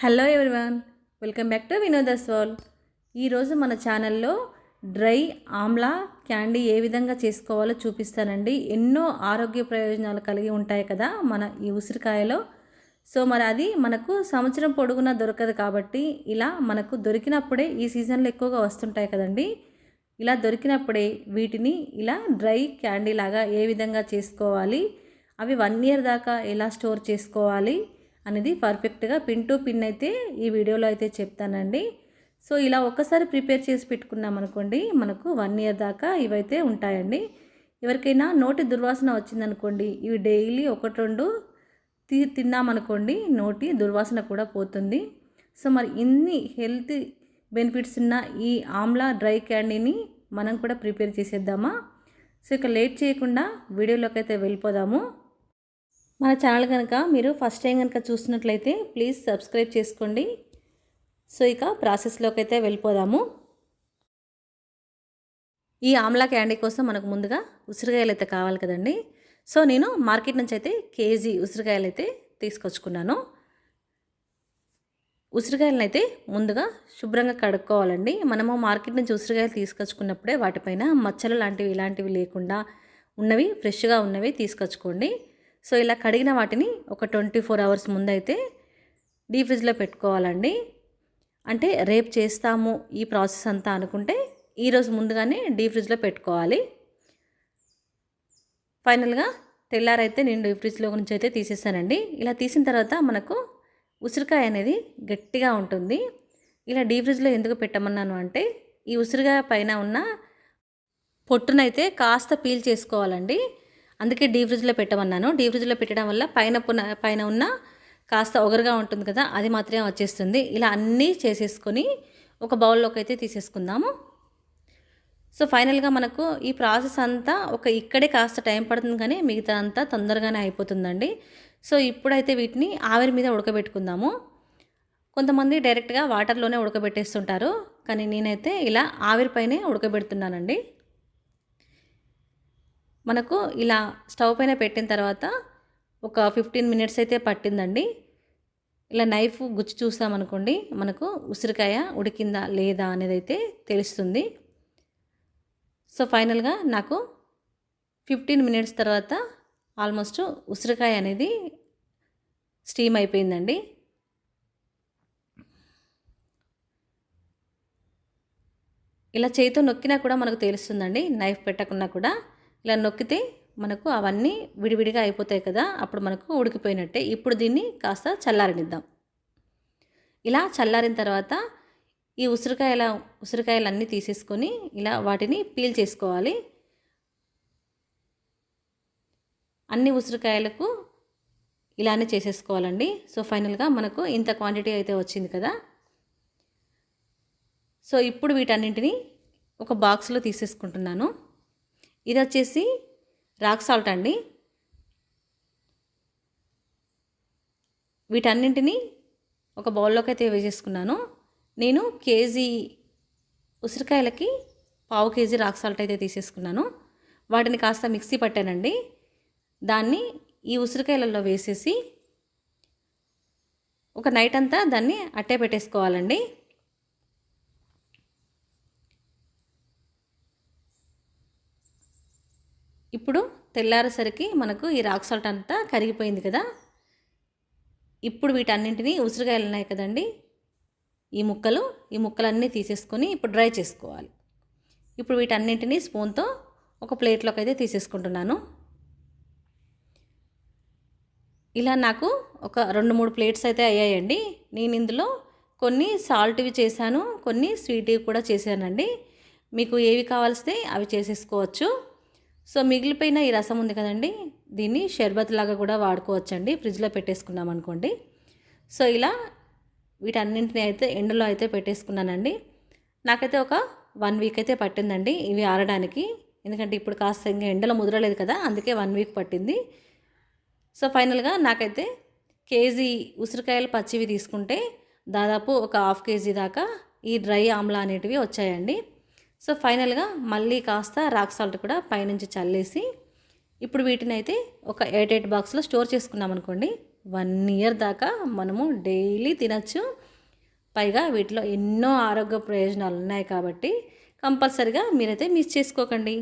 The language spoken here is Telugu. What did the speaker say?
Hello everyone, welcome back to Vinod's world. ఈరోజు మన ఛానల్లో డ్రై ఆమ్లా క్యాండీ ఏ విధంగా చేసుకోవాలో చూపిస్తానండి. ఎన్నో ఆరోగ్య ప్రయోజనాలు కలిగి ఉంటాయి కదా మన ఈ ఉసిరికాయలో. సో మరి అది మనకు సంవత్సరం పొడుగునా దొరకదు కాబట్టి ఇలా మనకు దొరికినప్పుడే ఈ సీజన్లో ఎక్కువగా వస్తుంటాయి కదండి. ఇలా దొరికినప్పుడే వీటిని ఇలా డ్రై క్యాండీ లాగా ఏ విధంగా చేసుకోవాలి, అవి 1 ఇయర్ దాకా ఎలా స్టోర్ చేసుకోవాలి అనేది పర్ఫెక్ట్గా పిన్ టు పిన్ అయితే ఈ వీడియోలో అయితే చెప్తానండి. సో ఇలా ఒక్కసారి ప్రిపేర్ చేసి పెట్టుకున్నాం అనుకోండి, మనకు 1 ఇయర్ దాకా ఇవైతే ఉంటాయండి. ఎవరికైనా నోటి దుర్వాసన వచ్చిందనుకోండి, ఇవి డైలీ 1-2 తిన్నామనుకోండి, నోటి దుర్వాసన కూడా పోతుంది. సో మరి ఇన్ని హెల్త్ బెనిఫిట్స్ ఉన్న ఈ ఆమ్లా డ్రై క్యాండీని మనం కూడా ప్రిపేర్ చేసేద్దామా? సో ఇక లేట్ చేయకుండా వీడియోలోకి అయితే వెళ్ళిపోదాము. మన ఛానల్ కనుక మీరు ఫస్ట్ టైం కనుక చూసినట్లయితే ప్లీజ్ సబ్స్క్రైబ్ చేసుకోండి. సో ఇక ప్రాసెస్లోకి అయితే వెళ్ళిపోదాము. ఈ ఆమ్లా క్యాండీ కోసం మనకు ముందుగా ఉసిరికాయలు అయితే కావాలి కదండి. సో నేను మార్కెట్ నుంచి అయితే కేజీ ఉసిరికాయలు అయితే తీసుకొచ్చుకున్నాను. ఉసిరికాయలను అయితే ముందుగా శుభ్రంగా కడుక్కోవాలండి. మనము మార్కెట్ నుంచి ఉసిరికాయలు తీసుకొచ్చుకున్నప్పుడే వాటిపైన మచ్చలు లాంటివి ఇలాంటివి లేకుండా ఉన్నవి ఫ్రెష్గా ఉన్నవి తీసుకొచ్చుకోండి. సో ఇలా కడిగిన వాటిని ఒక 24 అవర్స్ ముందైతే డీప్ ఫ్రిడ్జ్లో పెట్టుకోవాలండి. అంటే రేపు చేస్తాము ఈ ప్రాసెస్ అంతా అనుకుంటే ఈరోజు ముందుగానే డీప్ ఫ్రిడ్జ్లో పెట్టుకోవాలి. ఫైనల్గా తెల్లారైతే నేను డీప్ ఫ్రిడ్జ్లో నుంచి అయితే తీసేసానండి. ఇలా తీసిన తర్వాత మనకు ఉసిరికాయ అనేది గట్టిగా ఉంటుంది. ఇలా డీప్ ఫ్రిడ్జ్లో ఎందుకు పెట్టమన్నాను అంటే, ఈ ఉసిరికాయ పైన ఉన్న పొట్టునైతే కాస్త పీల్ చేసుకోవాలండి. అందుకే డీప్ ఫ్రిడ్జ్లో పెట్టమన్నాను. డీప్ ఫ్రిడ్జ్లో పెట్టడం వల్ల పైన ఉన్న కాస్త ఒగరుగా ఉంటుంది కదా, అది మాత్రమే వచ్చేస్తుంది. ఇలా అన్నీ చేసేసుకొని ఒక బౌల్లోకి అయితే తీసేసుకుందాము. సో ఫైనల్గా మనకు ఈ ప్రాసెస్ అంతా ఇక్కడే కాస్త టైం పడుతుంది, కానీ మిగతా అంతా తొందరగానే అయిపోతుందండి. సో ఇప్పుడైతే వీటిని ఆవిరి మీద ఉడకబెట్టుకుందాము. కొంతమంది డైరెక్ట్గా వాటర్లోనే ఉడకబెట్టేస్తుంటారు, కానీ నేనైతే ఇలా ఆవిరిపైనే ఉడకబెడుతున్నానండి. మనకు ఇలా స్టవ్ పైన పెట్టిన తర్వాత ఒక 15 మినిట్స్ అయితే పట్టిందండి. ఇలా నైఫ్ గుచ్చి చూసామనుకోండి, మనకు ఉసిరికాయ ఉడికిందా లేదా అనేది అయితే తెలుస్తుంది. సో ఫైనల్గా నాకు 15 మినిట్స్ తర్వాత ఆల్మోస్ట్ ఉసిరికాయ అనేది స్టీమ్ అయిపోయిందండి. ఇలా చేతితో నొక్కినా కూడా మనకు తెలుస్తుందండి, నైఫ్ పెట్టకుండా కూడా. ఇలా నొక్కితే మనకు అవన్నీ విడివిడిగా అయిపోతాయి కదా, అప్పుడు మనకు ఉడికిపోయినట్టే. ఇప్పుడు దీన్ని కాస్త చల్లారనిద్దాం. ఇలా చల్లారిన తర్వాత ఈ ఉసిరికాయలన్నీ తీసేసుకొని ఇలా వాటిని పీల్ చేసుకోవాలి. అన్ని ఉసిరికాయలకు ఇలానే చేసేసుకోవాలండి. సో ఫైనల్గా మనకు ఇంత క్వాంటిటీ అయితే వచ్చింది కదా. సో ఇప్పుడు వీటన్నింటినీ ఒక బాక్స్లో తీసేసుకుంటున్నాను. ఇది వచ్చేసి రాక్ సాల్ట్ అండి. వీటన్నింటినీ ఒక బౌల్లోకి అయితే వేసేసుకున్నాను. నేను కేజీ ఉసిరికాయలకి 1/2 కేజీ రాక్ సాల్ట్ అయితే తీసేసుకున్నాను. వాటిని కాస్త మిక్సీ పట్టానండి. దాన్ని ఈ ఉసిరికాయలలో వేసేసి ఒక నైట్ అంతా దాన్ని అట్టే పెట్టేసుకోవాలండి. ఇప్పుడు తెల్లారేసరికి మనకు ఈ రాక్ సాల్ట్ అంతా కరిగిపోయింది కదా. ఇప్పుడు వీటన్నింటినీ ఉసిరికాయలు ఉన్నాయి కదండి, ఈ ముక్కలన్నీ తీసేసుకొని ఇప్పుడు డ్రై చేసుకోవాలి. ఇప్పుడు వీటన్నింటినీ స్పూన్తో ఒక ప్లేట్లోకి అయితే తీసేసుకుంటున్నాను. ఇలా నాకు ఒక 2-3 ప్లేట్స్ అయితే అయ్యాయండి. నేను ఇందులో కొన్ని సాల్ట్వి చేశాను, కొన్ని స్వీట్వి కూడా చేశానండి. మీకు ఏవి కావాల్సితే అవి చేసేసుకోవచ్చు. సో మిగిలిపోయిన ఈ రసం ఉంది కదండి, దీన్ని షర్బత్ లాగా కూడా వాడుకోవచ్చండి, ఫ్రిడ్జ్లో పెట్టేసుకున్నాం అనుకోండి. సో ఇలా వీటన్నింటినీ అయితే ఎండలో అయితే పెట్టేసుకున్నానండి. నాకైతే ఒక 1 వీక్ అయితే పట్టిందండి ఇవి ఆరడానికి. ఎందుకంటే ఇప్పుడు కాస్త ఇంకా ఎండలో ముదరలేదు కదా, అందుకే 1 వీక్ పట్టింది. సో ఫైనల్గా నాకైతే కేజీ ఉసిరికాయలు పచ్చివి తీసుకుంటే దాదాపు ఒక 1/2 కేజీ దాకా ఈ డ్రై ఆమ్లా అనేటివి వచ్చాయండి. సో ఫైనల్గా మళ్ళీ కాస్త రాక్ సాల్ట్ కూడా పైనుంచి చల్లేసి ఇప్పుడు వీటిని అయితే ఒక 8 బాక్స్లో స్టోర్ చేసుకున్నాం అనుకోండి, 1 ఇయర్ దాకా మనము డైలీ తినచ్చు. పైగా వీటిలో ఎన్నో ఆరోగ్య ప్రయోజనాలు ఉన్నాయి కాబట్టి కంపల్సరిగా మీరైతే మిస్ చేసుకోకండి.